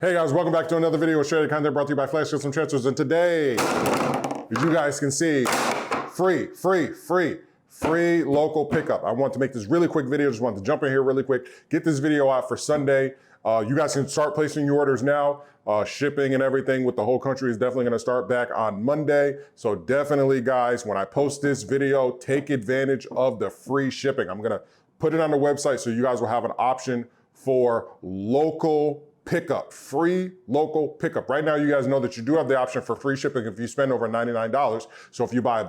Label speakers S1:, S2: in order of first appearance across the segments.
S1: Hey guys, welcome back to another video of Shredded Content brought to you by Flash Custom Transfers. And today, as you guys can see, free local pickup. I want to make this really quick video. Just want to jump in here really quick, get this video out for Sunday. You guys can start placing your orders now. Shipping and everything with the whole country is definitely going to start back on Monday. So definitely, guys, when I post this video, take advantage of the free shipping. I'm going to put it on the website so you guys will have an option for local pickup, free local pickup. Right now, you guys know that you do have the option for free shipping if you spend over $99. So if you buy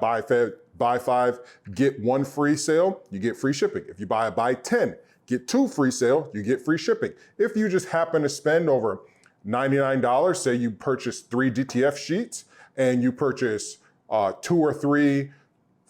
S1: five, get one free sale, you get free shipping. If you buy 10, get two free sale, you get free shipping. If you just happen to spend over $99, say you purchase 3 DTF sheets and you purchase 2 or 3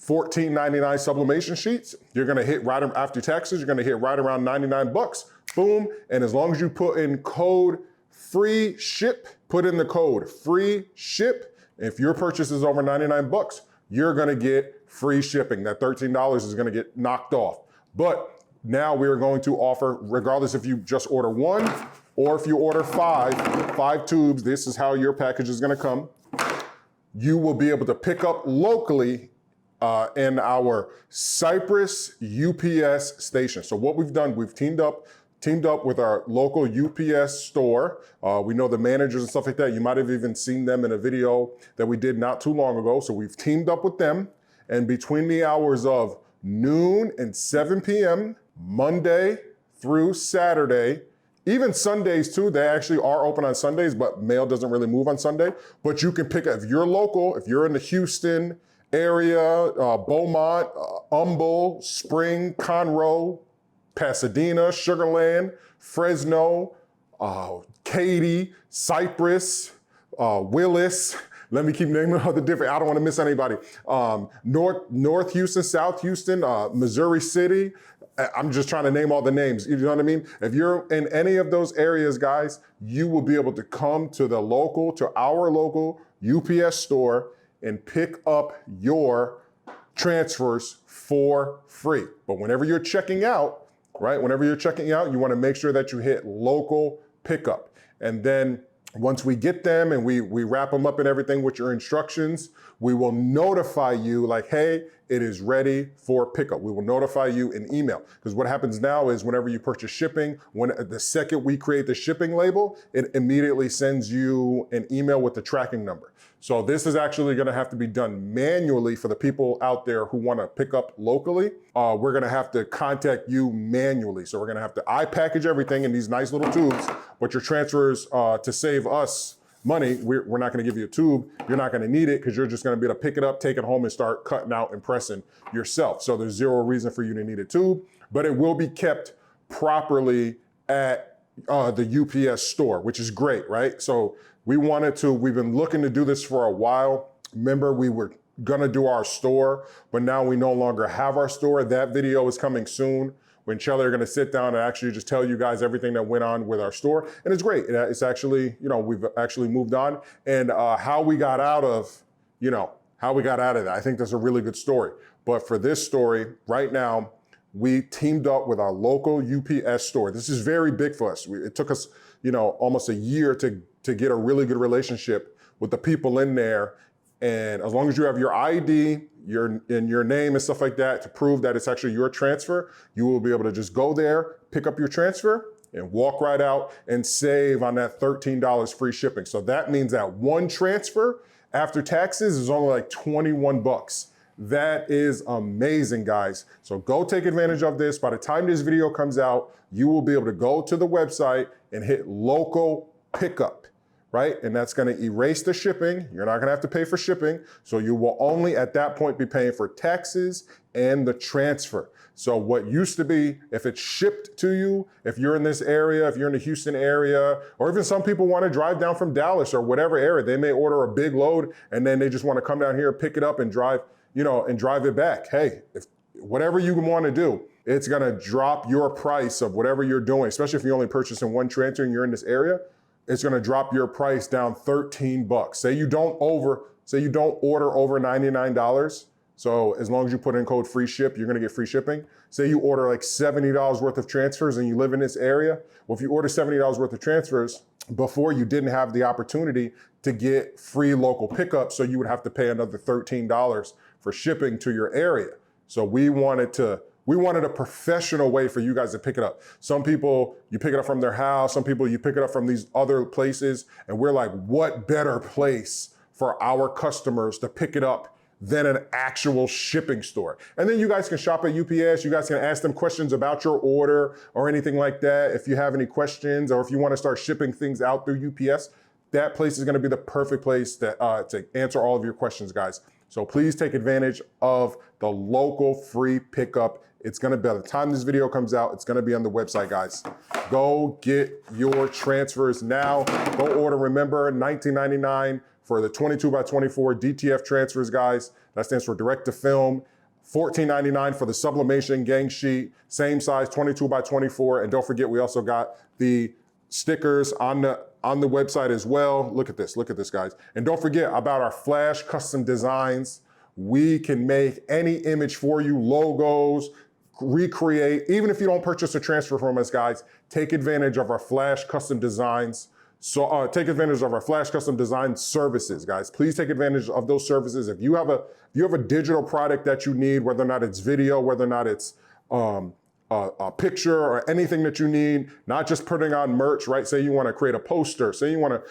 S1: $14.99 sublimation sheets, you're gonna hit right after taxes, you're gonna hit right around 99 bucks. Boom, and as long as you put in code free ship, put in the code free ship, if your purchase is over 99 bucks, you're gonna get free shipping. That $13 is gonna get knocked off. But now we're going to offer, regardless if you just order 1 or if you order 5 tubes, this is how your package is gonna come. You will be able to pick up locally in our Cypress UPS station. So what we've done, we've teamed up with our local UPS store. We know the managers and stuff like that. You might have even seen them in a video that we did not too long ago. So we've teamed up with them, and between the hours of noon and 7 p.m., Monday through Saturday, even Sundays too, they actually are open on Sundays, but mail doesn't really move on Sunday. But you can pick up, if you're local, if you're in the Houston area, Beaumont, Humble, Spring, Conroe, Pasadena, Sugar Land, Fresno, Katy, Cypress, Willis. Let me keep naming all the different, I don't want to miss anybody. North Houston, South Houston, Missouri City. I'm just trying to name all the names, you know what I mean? If you're in any of those areas, guys, you will be able to come to our local UPS store and pick up your transfers for free. But whenever you're checking out, right? Whenever you're checking out, you want to make sure that you hit local pickup. And then once we get them and we wrap them up and everything with your instructions, we will notify you like, hey, it is ready for pickup. We will notify you in email. Because what happens now is whenever you purchase shipping, when the second we create the shipping label, it immediately sends you an email with the tracking number. So this is actually gonna have to be done manually for the people out there who wanna pick up locally. We're gonna have to contact you manually. So we're gonna have to package everything in these nice little tubes, but your transfers, to save us money, we're not gonna give you a tube. You're not gonna need it because you're just gonna be able to pick it up, take it home and start cutting out and pressing yourself. So there's zero reason for you to need a tube, but it will be kept properly at the UPS store, which is great, right? So we've been looking to do this for a while. Remember, we were gonna do our store, but now we no longer have our store. That video is coming soon when Shelly are gonna sit down and actually just tell you guys everything that went on with our store. And it's great. It's actually, we've actually moved on. And how we got out of that, I think that's a really good story. But for this story, right now, we teamed up with our local UPS store. This is very big for us. It took us, almost a year to get a really good relationship with the people in there. And as long as you have your ID, your name and stuff like that to prove that it's actually your transfer, you will be able to just go there, pick up your transfer, and walk right out and save on that $13 free shipping. So that means that one transfer after taxes is only like 21 bucks. That is amazing, guys. So go take advantage of this. By the time this video comes out, you will be able to go to the website and hit local pickup, right? And that's gonna erase the shipping. You're not gonna have to pay for shipping. So you will only at that point be paying for taxes and the transfer. So what used to be, if it's shipped to you, if you're in this area, if you're in the Houston area, or even some people wanna drive down from Dallas or whatever area, they may order a big load and then they just wanna come down here, pick it up and drive it back. Hey, whatever you wanna do, it's gonna drop your price of whatever you're doing, especially if you're only purchasing one transfer and you're in this area, it's gonna drop your price down 13 bucks. Say you don't order over $99. So as long as you put in code free ship, you're gonna get free shipping. Say you order like $70 worth of transfers and you live in this area. Well, if you order $70 worth of transfers, Before, you didn't have the opportunity to get free local pickup, so you would have to pay another $13 for shipping to your area. So we wanted a professional way for you guys to pick it up. Some people, you pick it up from their house. Some people, you pick it up from these other places. And we're like, what better place for our customers to pick it up than an actual shipping store? And then you guys can shop at UPS. You guys can ask them questions about your order or anything like that. If you have any questions, or if you want to start shipping things out through UPS, that place is going to be the perfect place to answer all of your questions, guys. So please take advantage of the local free pickup. It's going to be, by the time this video comes out, it's going to be on the website, guys. Go get your transfers now. Go order. Remember, $19.99 for the 22x24 DTF transfers, guys. That stands for direct to film. $14.99 for the sublimation gang sheet, same size, 22x24. And don't forget, we also got the stickers on the website as well. Look at this, guys. And don't forget about our Flash custom designs. We can make any image for you, logos, recreate. Even if you don't purchase a transfer from us, guys, take advantage of our Flash custom designs. So take advantage of our Flash custom design services, guys. Please take advantage of those services. If you have a digital product that you need, whether or not it's video, whether or not it's a picture or anything that you need, not just putting on merch, right? Say you want to create a poster, say you want to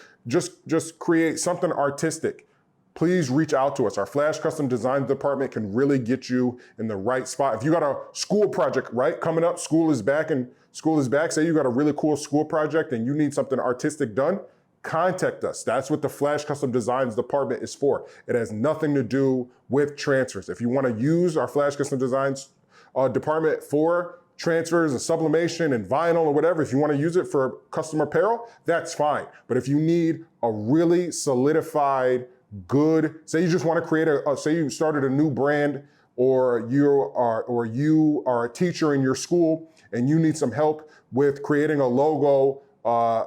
S1: just create something artistic. Please reach out to us. Our Flash Custom Design department can really get you in the right spot. If you got a school project, right, coming up, school is back. Say you got a really cool school project and you need something artistic done, contact us. That's what the Flash Custom Designs department is for. It has nothing to do with transfers. If you want to use our Flash Custom Designs department for transfers and sublimation and vinyl or whatever, if you want to use it for custom apparel, that's fine. But if you need a really solidified, good, say you just want to create say you started a new brand, or you are a teacher in your school and you need some help with creating a logo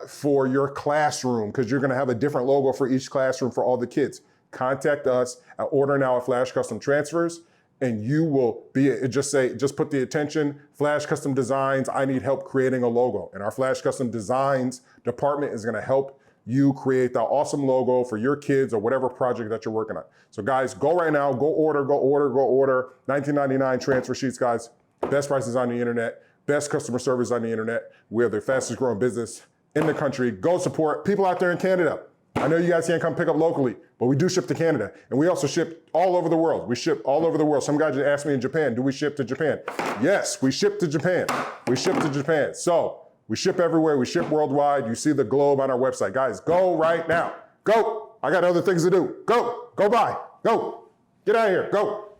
S1: for your classroom, because you're going to have a different logo for each classroom for all the kids. Contact us at Order Now at Flash Custom Transfers, and you will just put the attention, Flash Custom Designs, I need help creating a logo. And our Flash Custom Designs department is going to help you create that awesome logo for your kids or whatever project that you're working on. So guys, go right now, go order. $19.99 transfer sheets, guys. Best prices on the internet, best customer service on the internet. We are the fastest growing business in the country. Go support people out there in Canada. I know you guys can't come pick up locally, but we do ship to Canada. And we also ship all over the world. We ship all over the world. Some guys just asked me in Japan, do we ship to Japan? Yes, we ship to Japan. We ship to Japan. So we ship everywhere. We ship worldwide. You see the globe on our website. Guys, go right now. Go. I got other things to do. Go. Go buy. Go. Get out of here. Go.